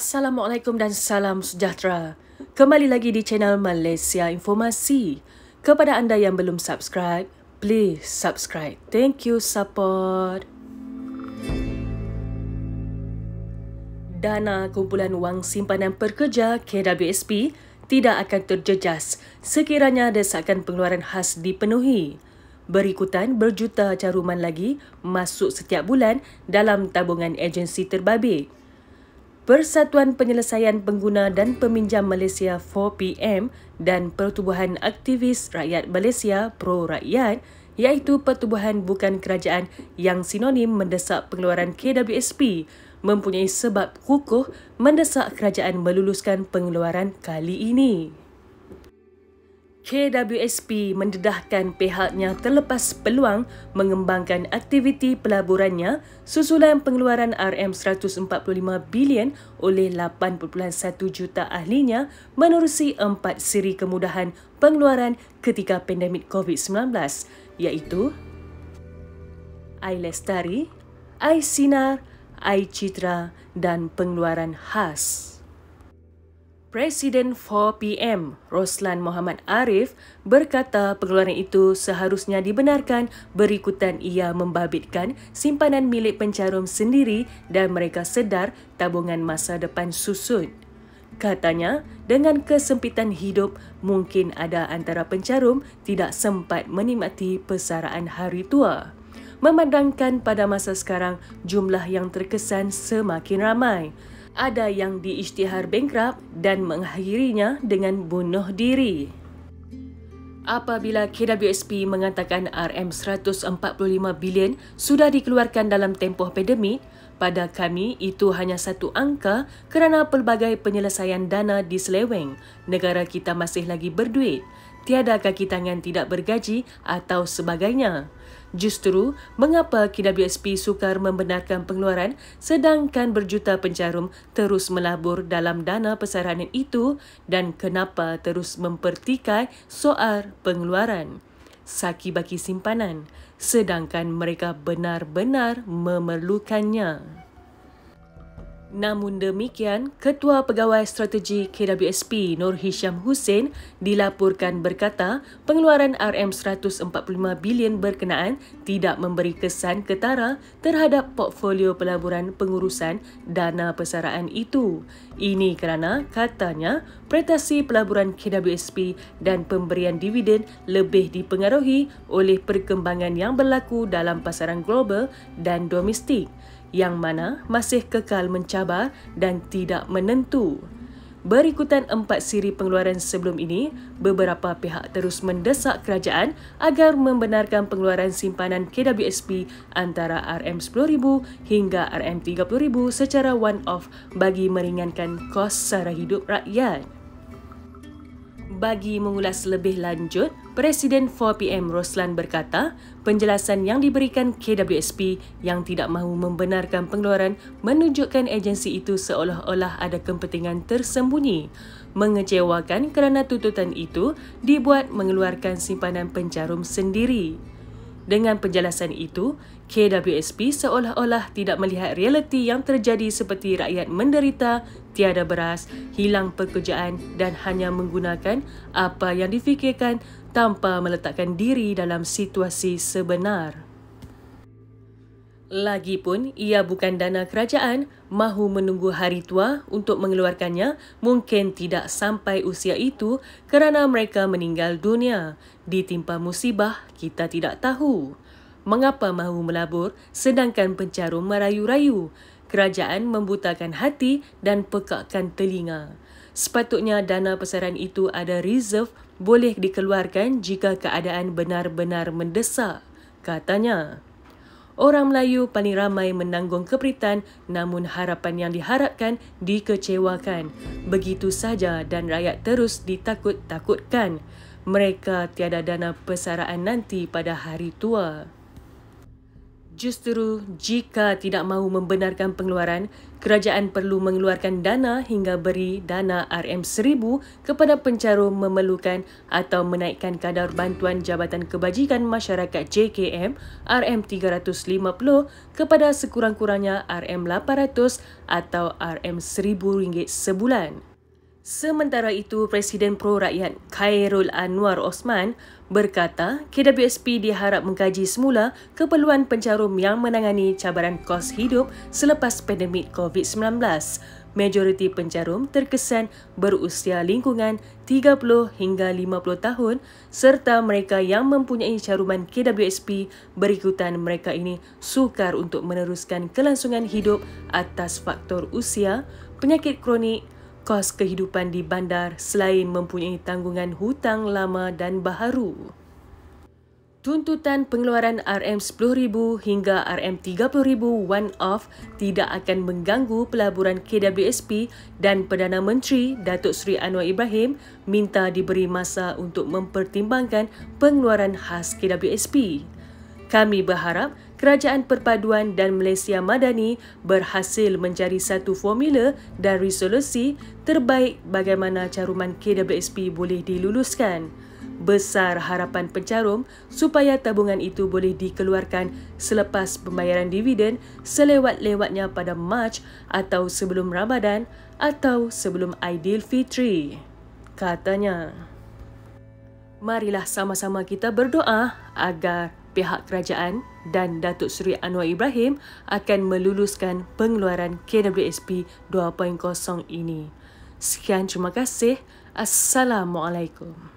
Assalamualaikum dan salam sejahtera. Kembali lagi di channel Malaysia Informasi. Kepada anda yang belum subscribe, please subscribe. Thank you support. Dana kumpulan wang simpanan pekerja KWSP tidak akan terjejas sekiranya desakan pengeluaran khas dipenuhi. Berikutan berjuta caruman lagi masuk setiap bulan dalam tabungan agensi terbabit. Persatuan Penyelesaian Pengguna dan Peminjam Malaysia 4PM dan Pertubuhan Aktivis Rakyat Malaysia Pro Rakyat, iaitu pertubuhan bukan kerajaan yang sinonim mendesak pengeluaran KWSP, mempunyai sebab kukuh mendesak kerajaan meluluskan pengeluaran kali ini. KWSP mendedahkan pihaknya terlepas peluang mengembangkan aktiviti pelaburannya susulan pengeluaran RM145 bilion oleh 8.1 juta ahlinya menerusi 4 siri kemudahan pengeluaran ketika pandemik COVID-19, iaitu iLestari, iSinar, iCitra dan pengeluaran khas. Presiden 4PM Roslan Mohamad Arif berkata pengeluaran itu seharusnya dibenarkan berikutan ia membabitkan simpanan milik pencarum sendiri dan mereka sedar tabungan masa depan susut. Katanya, dengan kesempitan hidup, mungkin ada antara pencarum tidak sempat menikmati persaraan hari tua. Memandangkan pada masa sekarang jumlah yang terkesan semakin ramai. Ada yang diisytihar bankrupt dan mengakhirinya dengan bunuh diri. Apabila KWSP mengatakan RM145 bilion sudah dikeluarkan dalam tempoh pandemik, pada kami itu hanya satu angka kerana pelbagai penyelesaian dana diseleweng. Negara kita masih lagi berduit. Tiada kaki tangan tidak bergaji atau sebagainya. Justru, mengapa KWSP sukar membenarkan pengeluaran sedangkan berjuta pencarum terus melabur dalam dana persaranan itu dan kenapa terus mempertikai soal pengeluaran saki baki simpanan sedangkan mereka benar-benar memerlukannya. Namun demikian, Ketua Pegawai Strategi KWSP Nur Hisham Hussein dilaporkan berkata pengeluaran RM145 bilion berkenaan tidak memberi kesan ketara terhadap portfolio pelaburan pengurusan dana persaraan itu. Ini kerana, katanya, prestasi pelaburan KWSP dan pemberian dividen lebih dipengaruhi oleh perkembangan yang berlaku dalam pasaran global dan domestik, yang mana masih kekal mencabar dan tidak menentu. Berikutan 4 siri pengeluaran sebelum ini, beberapa pihak terus mendesak kerajaan agar membenarkan pengeluaran simpanan KWSP antara RM10,000 hingga RM30,000 secara one-off bagi meringankan kos sara hidup rakyat. Bagi mengulas lebih lanjut, Presiden 4PM Roslan berkata, penjelasan yang diberikan KWSP yang tidak mahu membenarkan pengeluaran menunjukkan agensi itu seolah-olah ada kepentingan tersembunyi. Mengecewakan kerana tuntutan itu dibuat mengeluarkan simpanan pencarum sendiri. Dengan penjelasan itu, KWSP seolah-olah tidak melihat realiti yang terjadi seperti rakyat menderita, tiada beras, hilang pekerjaan dan hanya menggunakan apa yang difikirkan tanpa meletakkan diri dalam situasi sebenar. Lagipun, ia bukan dana kerajaan, mahu menunggu hari tua untuk mengeluarkannya mungkin tidak sampai usia itu kerana mereka meninggal dunia. Ditimpa musibah, kita tidak tahu. Mengapa mahu melabur sedangkan pencarum merayu-rayu? Kerajaan membutakan hati dan pekakkan telinga. Sepatutnya dana persaraan itu ada reserve boleh dikeluarkan jika keadaan benar-benar mendesak, katanya. Orang Melayu paling ramai menanggung keperitan namun harapan yang diharapkan dikecewakan. Begitu saja dan rakyat terus ditakut-takutkan. Mereka tiada dana persaraan nanti pada hari tua. Justru jika tidak mahu membenarkan pengeluaran, kerajaan perlu mengeluarkan dana hingga beri dana RM1000 kepada pencarum memerlukan atau menaikkan kadar bantuan Jabatan Kebajikan Masyarakat JKM RM350 kepada sekurang-kurangnya RM800 atau RM1000 sebulan. Sementara itu, Presiden Pro Rakyat Khairul Anwar Osman berkata KWSP diharap mengkaji semula keperluan pencarum yang menangani cabaran kos hidup selepas pandemik COVID-19. Majoriti pencarum terkesan berusia lingkungan 30 hingga 50 tahun serta mereka yang mempunyai caruman KWSP berikutan mereka ini sukar untuk meneruskan kelangsungan hidup atas faktor usia, penyakit kronik, kos kehidupan di bandar selain mempunyai tanggungan hutang lama dan baharu. Tuntutan pengeluaran RM10,000 hingga RM30,000 one-off tidak akan mengganggu pelaburan KWSP dan Perdana Menteri Datuk Seri Anwar Ibrahim minta diberi masa untuk mempertimbangkan pengeluaran khas KWSP. Kami berharap Kerajaan Perpaduan dan Malaysia Madani berhasil mencari satu formula dan resolusi terbaik bagaimana caruman KWSP boleh diluluskan. Besar harapan pencarum supaya tabungan itu boleh dikeluarkan selepas pembayaran dividen selewat-lewatnya pada Mac atau sebelum Ramadan atau sebelum Aidilfitri, katanya. Marilah sama-sama kita berdoa agar pihak kerajaan dan Datuk Seri Anwar Ibrahim akan meluluskan pengeluaran KWSP 2.0 ini. Sekian, terima kasih. Assalamualaikum.